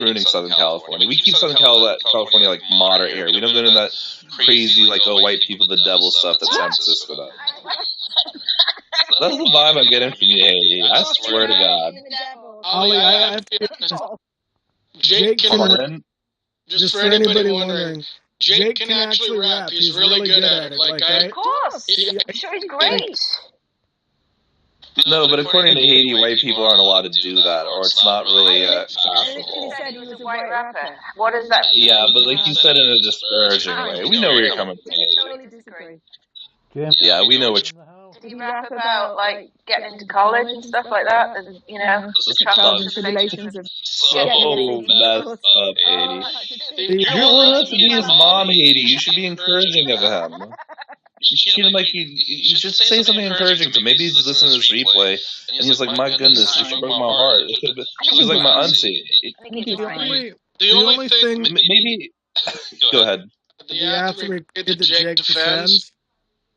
ruining Southern California. We keep Southern California like moderate here. We don't go into that crazy like white people the devil stuff that San Francisco does. That's the vibe I'm getting from you, Haley. I swear to God. Ollie, I have to be honest. Jake can, just for anybody wondering, Jake can actually rap. He's really good at it. Of course. I'm sure he's great. No, but according to Haiti, white people aren't allowed to do that, or it's not really fashionable. Said he was a white rapper. What is that? Yeah, but like you said in a disparaging way. We know where you're coming from, Haiti. Totally disagree. Yeah, we know what you're... Did he rap about, like, getting into college and stuff like that? And, you know, the trials and tribulations of so messed up, Haiti. You're old enough to be his mom, Haiti. You should be encouraging of him. You should say something encouraging to him. Maybe he's listening to this replay, and he's like, my goodness, you broke my heart. He's like my auntie. The only thing... Maybe... Go ahead. The athlete that Jake defends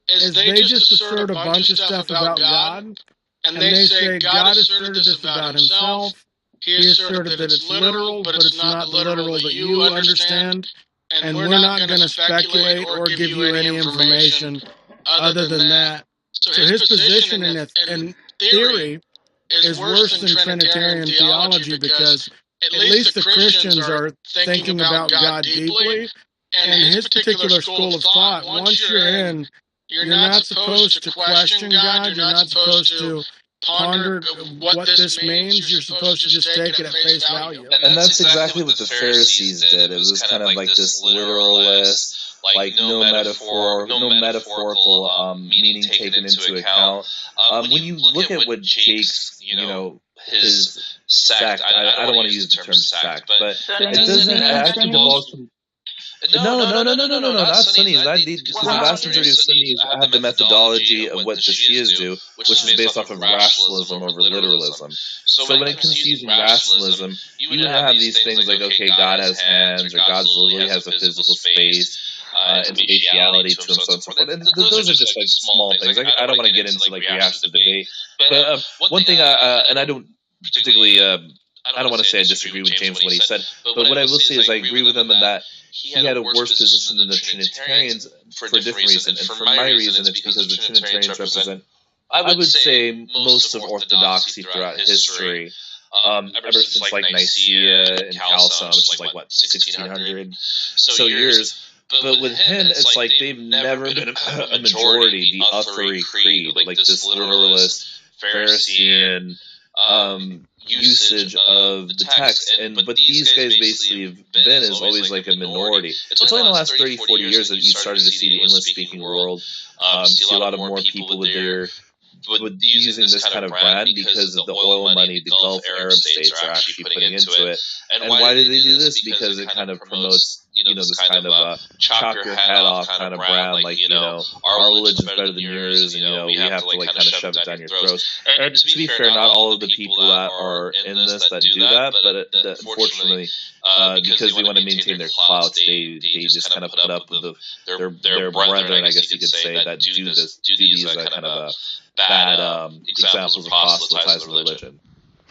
is they just assert a bunch of stuff about God, and they say God asserted this about himself, he asserted that it's literal, but it's not the literal that you understand, and we're not going to speculate or give you any information other than that. So his position in theory is worse than Trinitarian theology because at least the Christians are thinking about God deeply, and his particular school of thought, once you're in, you're not supposed to question God. You're not supposed to ponder what this means. You're supposed to just take it at face value. And that's exactly what the Pharisees did. It was kind of like this literalist, like no metaphorical meaning taken into account. When you look at what Jake's, his sect, I don't want to use the term sect, but it doesn't actually involve some... No, not Sunnis. The vast majority of Sunnis have the methodology of what the Shias do, which is based off of rationalism over literalism. So when it comes to using rationalism, you would have these things like, okay, God has hands, or God literally has a physical space, and spatiality to him, so on and so forth. And those are just like small things. I don't want to get into like rehash the debate. But one thing, and I don't particularly... I don't want to say I disagree with James and what he said, but what I will say is I agree with him in that he had a worse position than the Trinitarians for a different reason. And for my reason, it's because the Trinitarians represent, I would say, most of orthodoxy throughout history, ever since like Nicaea and Chalcedon, which is like, 1600 so years. But with him, it's like they've never been a majority, the Uthari Creed, like this literalist, Pharisee, usage of the text, but these guys basically have been as always like a minority. It's only in the last 30, 40 years that you started to see the English-speaking world see a lot of more people with using this kind of brand because of the oil money the Gulf Arab states are actually putting into it. And why do they do this? Because it kind of promotes this kind of chop your head off kind of brand, like, our religion's better than yours, and, we have to, like, kind of shove it down your throats. And to be fair, not all of the people that are in this that do that, but unfortunately, because they want to maintain their clout, they just kind of put up with their brethren, I guess you could say, that do these kind of bad examples of proselytizing religion.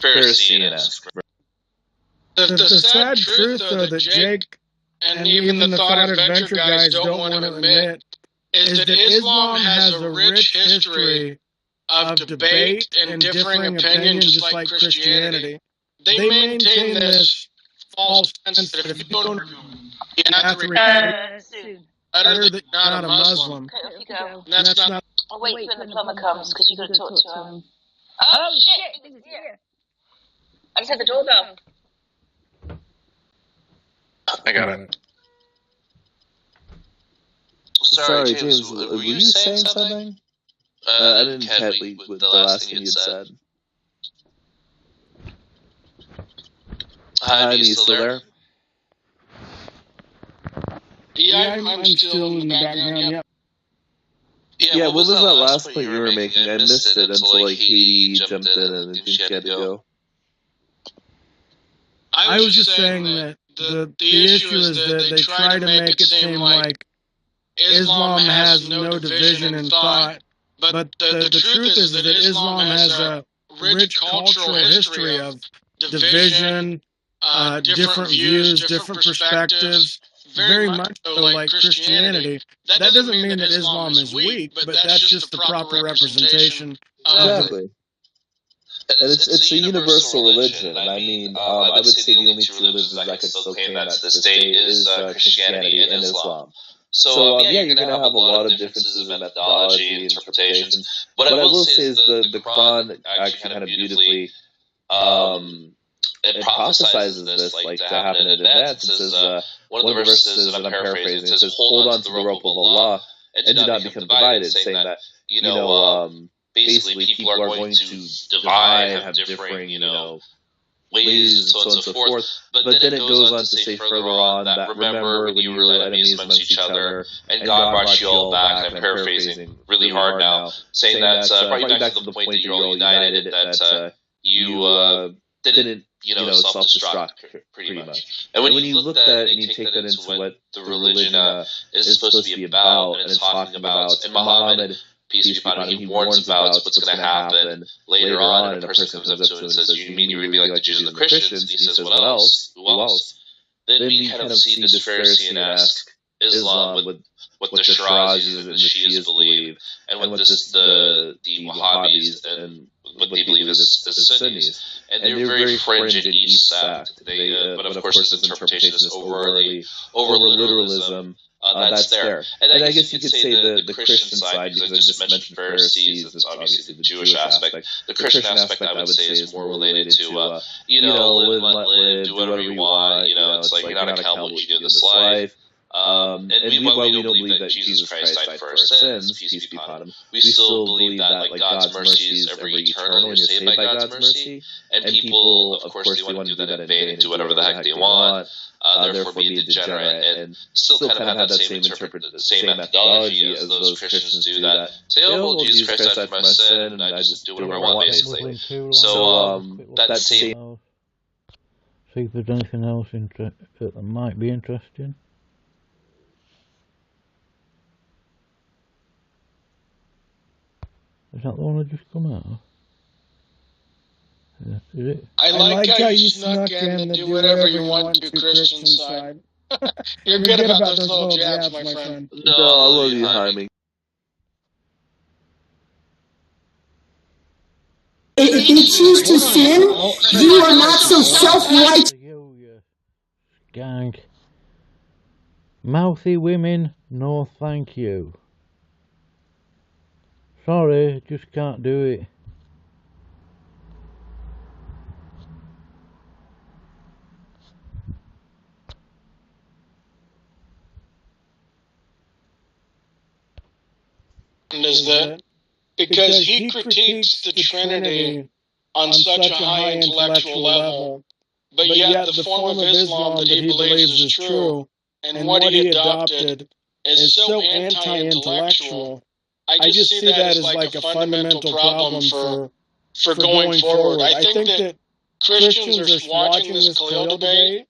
Pharisee-esque. The sad truth, though, that Jake and even the thought adventure guys don't want to admit is that Islam has a rich history of debate and differing opinions, just like Christianity. They maintain this false sense that if you don't better that you're not a Muslim. Go. And that's not... I'll wait when the plumber comes because you've got to talk to him. Oh shit! This is here. I just had the doorbell. I got it. Sorry, James, were you saying something? I didn't catch what the last thing you had said. Hi, are you still there? Yeah, I'm still in the background, yeah. Yeah, what was that last point you were making? I missed it until like Haiti jumped in and I think she had to go. I was just saying that the issue is that they try to make it seem like Islam has no division in thought, but the truth is that Islam has a rich cultural history of division, different views, different perspectives, very much so like Christianity. That doesn't mean that Islam is weak, but that's just the proper representation. Exactly. And it's a universal religion. I mean, I would say the only two religions I could still claim that to this day is Christianity and Islam. So, yeah, you're going to have a lot of differences in methodology and interpretations. What I will say is the Quran actually kind of beautifully it prophesizes this, like, to happen in advance. It says, one of the verses that I'm paraphrasing, it says, hold on to the rope of Allah and do not become divided, saying that, basically people are going to divide, have differing, ways, so on and so forth. But then it goes on to say further on that remember when you were enemies amongst each other, and God brought you all back. And I'm paraphrasing really hard now, saying that brought you back to the point that you're all united, that you didn't, self-destruct pretty much. And when you look at that and you take that into what the religion is supposed to be about, and it's talking about, and Muhammad, peace be upon him, he warns about what's going to happen later on, and a person comes up to him and says, you mean you would be like the Jews and the Christians? And he says, what else? Who else? Then we kind of see this Pharisee-esque Islam with what the Shirazis and the Shias believe, and what the Wahhabis and what they believe is Sunnis. And they're very fringe in each sect. But of course, this interpretation is over literalism. That's there. And I guess you could say the Christian side, because I just mentioned Pharisees, it's obviously the Jewish aspect. The Christian aspect, I would say, is more related to, live and let live, do whatever you want. It's like you're not accountable what you do in this life. And meanwhile, we don't believe that Jesus Christ died for our sins, peace be upon him. We still believe that, like, God's mercy is ever eternal, and you're saved by God's mercy. And people, of course, they want to do that in vain and do whatever the heck they want. Therefore be a degenerate, and still kind of have that same methodology as those Christians do, that say, oh, well, Jesus Christ died for my sin, and I just do whatever I want, basically. So, that same... See if there's anything else that might be interesting. Is that the one that just come out? Yeah, is it? I like how you snuck in to do whatever you want to Christian side. You're good about those little jabs, my friend. No, I love you, Jaime. If you choose to sin, you are not so self-righteous. You skank. Mouthy women, no thank you. Sorry, just can't do it. Is that because he critiques the Trinity on such a high intellectual level, but yet the form of Islam that he believes is true and what he adopted is so anti-intellectual. I just see that as like a fundamental problem for going forward. I think that Christians are watching this Khalil debate,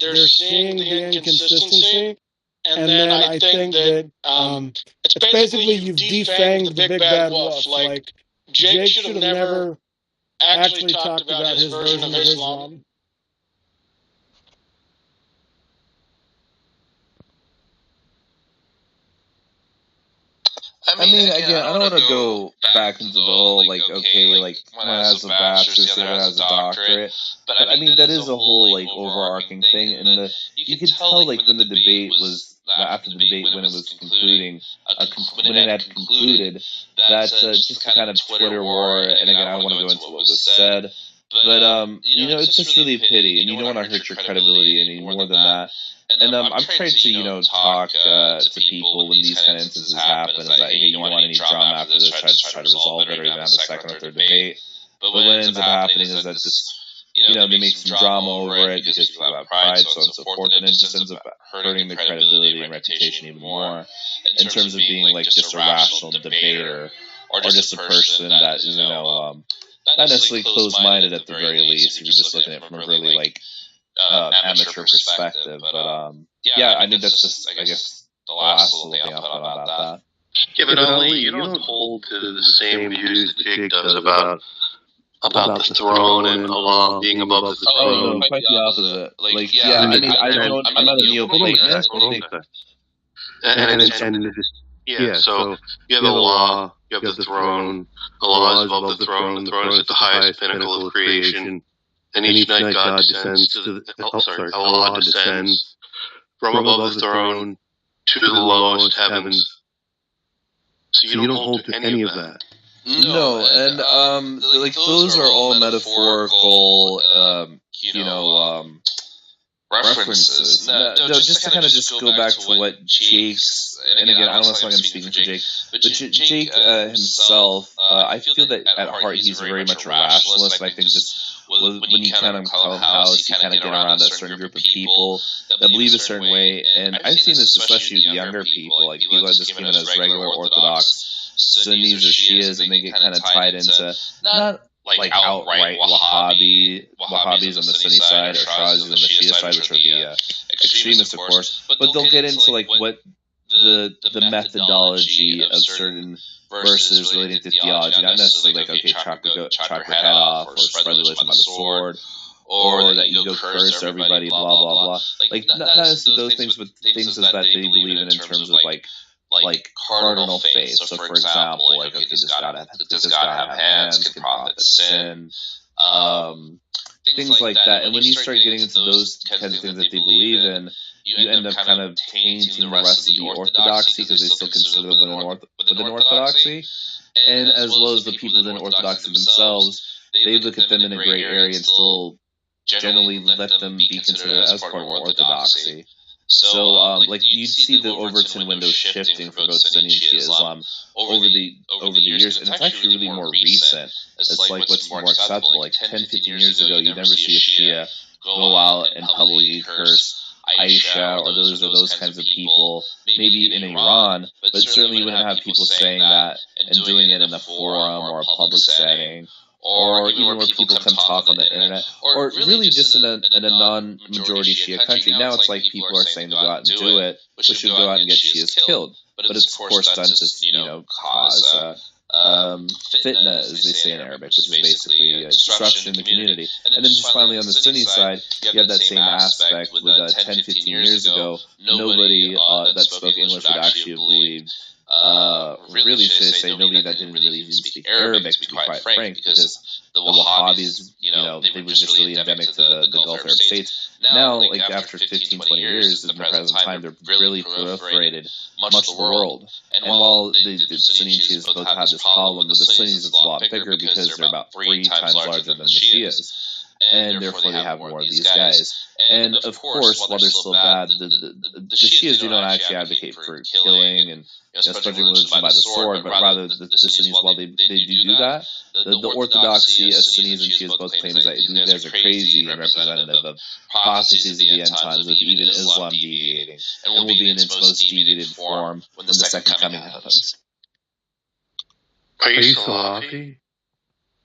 they're seeing the inconsistency, and then I think that it's basically you've defanged the big bad wolf. Like, Jake should have never actually talked about his version of Islam. I mean, again, I don't want to go back into the whole, like, okay, like, one has a bachelor's, the other has a doctorate, but I mean, that is a whole, like, overarching thing, and you could tell, like, when the debate was, after the debate, when it was concluding, when it had concluded, that just kind of Twitter war, and again, I don't want to go into what was said, but, it's just really a pity, and you don't want to hurt your credibility any more than that. And I'm trying to, talk to people when these kind of instances happen. It's like, hey, you don't want any drama after this, try to resolve it, or even have a second or third debate. But what ends up happening is that just, they make some drama over it because people have pride, so on and so forth, and it just ends up hurting their credibility and reputation even more in terms of being like just a rational debater, or just a person that is, not necessarily closed-minded at the very least, if you're just looking at it from a really, like, amateur perspective, but yeah, I mean, that's just, I guess, the last little thing I'll put on about that. Yeah, but only you don't hold to the same views that Jake does about about the throne and Allah being above the throne. Oh, no, quite the opposite. Like, yeah, I mean, I'm not a Neoplatonist. So you have Allah, you have the throne, Allah is above the throne is at the highest pinnacle of creation, and each night God descends Allah descends from above the throne to the lowest heavens. So you don't hold to any of that. No, and like those are all metaphorical, references. No, just to kind of just go back to what Jake's, and again, I don't know if I'm speaking for Jake, but Jake himself, I feel that at heart he's very much a rationalist, and I think just when you kind of clubhouse, you kind of get around a certain group of people that believe a certain way, and I've seen this especially with younger people, like people that just came in as regular Orthodox Sunnis or Shias, and they get kind of tied into not like outright Wahhabis on the Sunni side, or Shazis on the Shia side, which are the extremists, of course. But they'll get into like what the methodology of certain verses relating to theology, not necessarily like, okay, chop your head off, or spread religion by the sword, or that you go curse everybody, blah blah blah. Like not necessarily those things, but things that they believe in terms of like cardinal faith. So for example, like, okay, does God have hands? Can prophets sin? Things like that. And when you start getting into those kinds of things that they believe in, you end up kind of tainting the rest of the orthodoxy, because they still consider them within orthodoxy. And as well as the people within orthodoxy themselves, they look at them in a gray area and still generally let them be considered as part of orthodoxy. So, like you'd see the Overton window shifting for both Sunni and Shia Islam over the years, and it's actually really more recent. It's like what's more acceptable. Like 10, 15 years ago, you'd never see a Shia go out and publicly curse Aisha or those kinds of people, maybe in Iran, but certainly you wouldn't have people saying that and doing it in a forum or a public setting, or even where people come talk on the internet, or really just in a non-majority Shia country. Now it's like people are saying to go out and do it, but should go out and get Shias killed. But it's of course done to cause fitna, as they say in Arabic, which is basically disruption in the community. And then just finally on the Sunni side, you have that same aspect with 10, 15 years ago, nobody that spoke English would actually have believed, really should I say, nobody that didn't really even speak Arabic, to be quite frank, because the Wahhabis, they were just really endemic to the Gulf Arab states. Now, like after 15, 20 years, in the present time, they're really proliferated much of the world. And while the Sunni and Shias both have this problem, the Sunnis it's a lot bigger because they're about 3 times larger than the Shias. And therefore they have more of these guys. And of course, while they're still bad, the Shias do not actually advocate for killing and spreading religion by the sword, but rather the Sunnis, while they do that, the orthodoxy of Sunnis and Shias both claim that you guys are crazy and representative of prophecies of the end times, with even Islam deviating, and will be in its most deviated form when the second coming happens. Are you Salafi?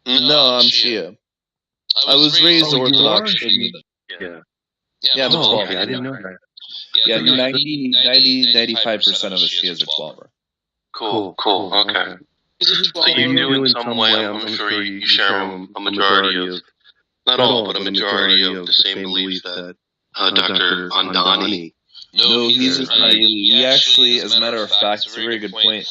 No, I'm Shia. I was raised Orthodox. Yeah, I'm 12. Okay, I didn't know that. Yeah, 95% of the Shias are 12er. Cool, okay. So you knew in some way, I'm sure you share a majority of, not all, but a majority of the same beliefs that Dr. Andani. No, he's he actually, as a matter of fact, it's a very good point.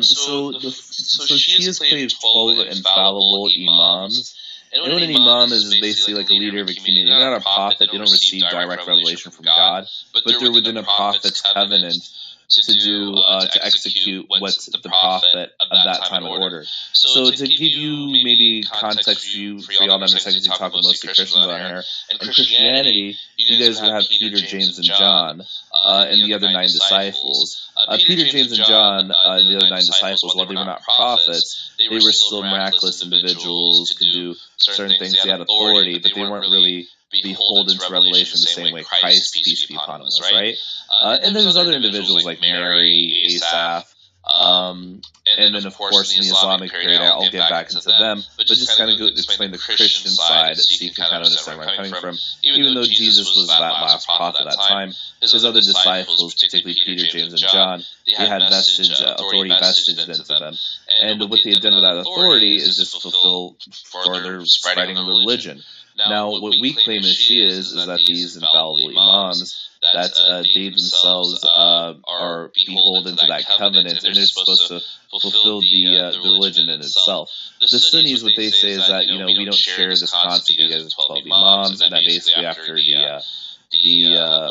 So Shias claim 12 infallible imams. And what an imam is basically like a leader of a community. They're not a prophet, they don't receive direct revelation from God, but they're within a prophet's covenant to execute what's the prophet of that time and order. So to give you maybe context for y'all to understand, because we talk mostly Christians on here, and Christianity, you guys would have Peter, James, and John, and the other 9 disciples. Peter, James, and John, and the other 9 disciples, while they were not prophets, they were still miraculous individuals, could do certain things, they had authority, but they weren't really beholden to revelation the same way Christ, peace be upon him, was, right? And then there's other individuals like Mary, Asaph, and and then of course in the Islamic period, I'll get back into them, but just kind of go explain the Christian side so you can kind of understand where I'm coming from. Even though Jesus was that last prophet at that time, his other disciples, particularly Peter, James, and John, they had authority vested into them. And what they had done with that authority is just fulfill further spreading of religion. Now, what we claim as Shias is that these infallible imams, that they themselves are beholden to that covenant, and they're supposed to fulfill the religion in itself. The Sunnis, what they say is that, we don't share this concept because of 12 imams, and that basically after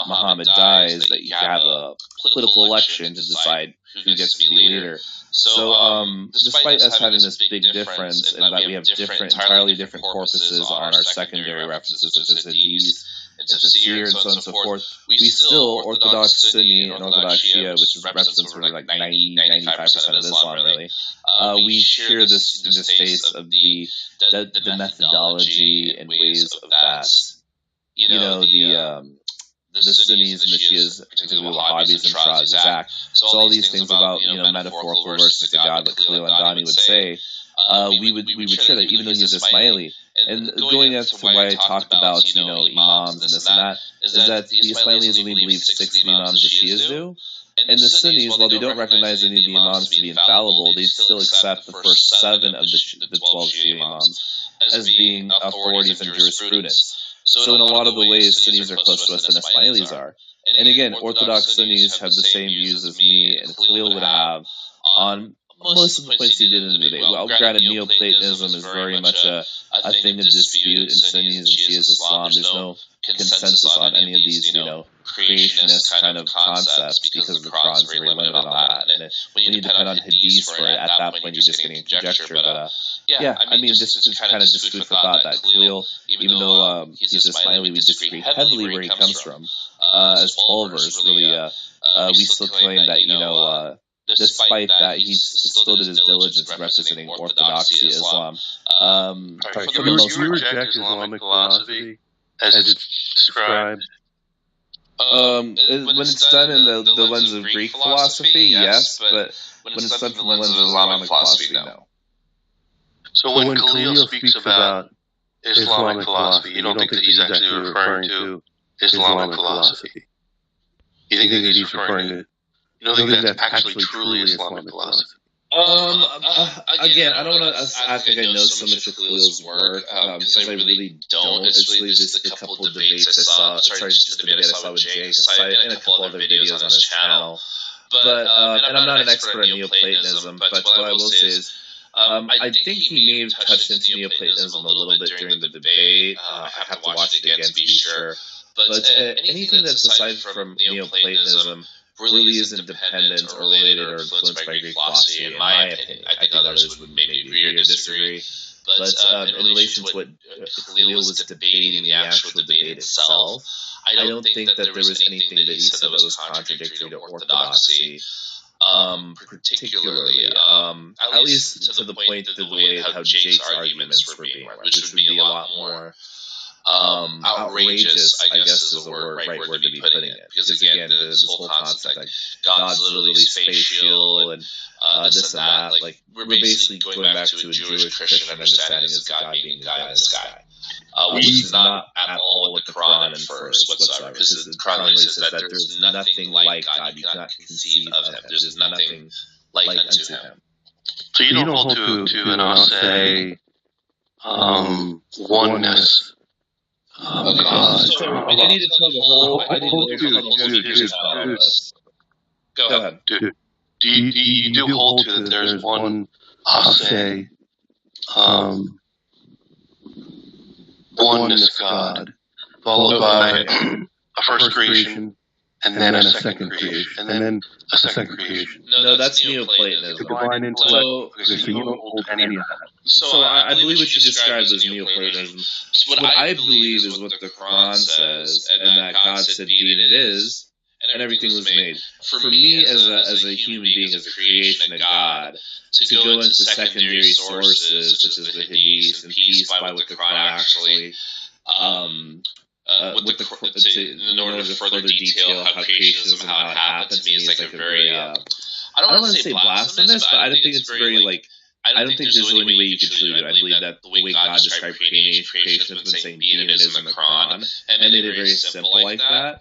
Muhammad dies, that you have a political election to decide who gets to be leader. So, despite us having this big difference in that we have entirely different corpuses on our secondary references, such as Hadith and Tafsir and so on and so forth, we still, Orthodox Sunni and Orthodox Shia, which represents really like 90-95% of Islam, really, we share this face of the methodology and ways of that. The Sunnis and the Shias, particularly Wahhabis and Shia, so all these things about metaphorical verses to God, like Khalil and Dani would say, we would share that, even though he's Ismaili. And going into why I talked about imams and this and that is that the Ismailis only believe 6 imams the Shias do, and the Sunnis, while they don't recognize any of the imams to be infallible, they still accept the first 7 of the 12 Shia imams as being authorities in jurisprudence. So in a lot of the ways, Sunnis are close to us than Ismailis are. And again, Orthodox Sunnis have the same views as me and Khalil would have on most of the points he did in the debate. Well, granted, Neoplatonism is very much a thing of dispute in Sunnis and Shias Islam. There's no consensus on any of these, creationist kind of concepts because the Quran is very limited on that. And when you depend on Hadith for it, at that point you're just getting conjecture. But just to kind of just food for thought that Khalil, even though he's Ismaili, we disagree heavily where he comes from. As Pulvers, really, we still claim that, despite that, he still did his diligence representing Orthodoxy Islam. You reject Islamic philosophy as it's described? When it's done in the lens of Greek philosophy, yes, but when it's done from the lens of Islamic philosophy, no. So when Khalil speaks about Islamic philosophy, you don't think that he's actually referring to Islamic philosophy? You think that he's referring to... You don't think that's actually truly Islamic philosophy? Again, I don't want to act like I know so much of Khalil's work, because I really don't. It's really just a couple of debates I saw. Sorry, just the debate I saw with Jake, and a couple other videos on his channel. But and I'm not an expert on Neoplatonism, but what I will say is, I think he may have touched into Neoplatonism a little bit during the debate. I have to watch it again to be sure. But anything that's aside from Neoplatonism really isn't dependent or related or influenced by Greek philosophy, in my opinion. I think others would maybe agree or disagree. But in relation to what Khalil was debating in the actual debate itself, I don't think that there was anything that he said that was contradictory to orthodoxy, particularly, at least to the point that the way how Jake's arguments were being read, which would be a lot more outrageous, I guess is the right word to be putting it. Because again, this whole concept that God's literally spatial and this and that, like we're basically going back to a Jewish Christian understanding of God being the guy in the sky, which is not at all what the Quran infers whatsoever. Because the Quran really says that there's nothing like God. You cannot conceive of Him. There's nothing like unto Him. So you don't hold to and I'll say oneness. Okay, so I need to tell the whole. I need to tell the whole teachers about this. Go ahead. Dude, you do hold to that there's one, I'll say, oneness God, followed by a first creation, and then a second creation, and then a second creation. No, that's Neoplatonism. Divine intellect. So you don't hold any of that. So I believe what you described as Neoplatonism. So what I believe is what the Quran says, and that God said be and it is, and everything was made. For me, as a human being, as a creation of God, to go into secondary sources such as the Hadith and piece by what the Quran actually, in order to further detail how creationism, how it happened to me, is like a very I don't want to say blasphemous, but I don't think it's very, like, I don't think there's any way you could truly do it. I believe that the way God described creation has been saying being it is in the Quran, and made it very simple like that.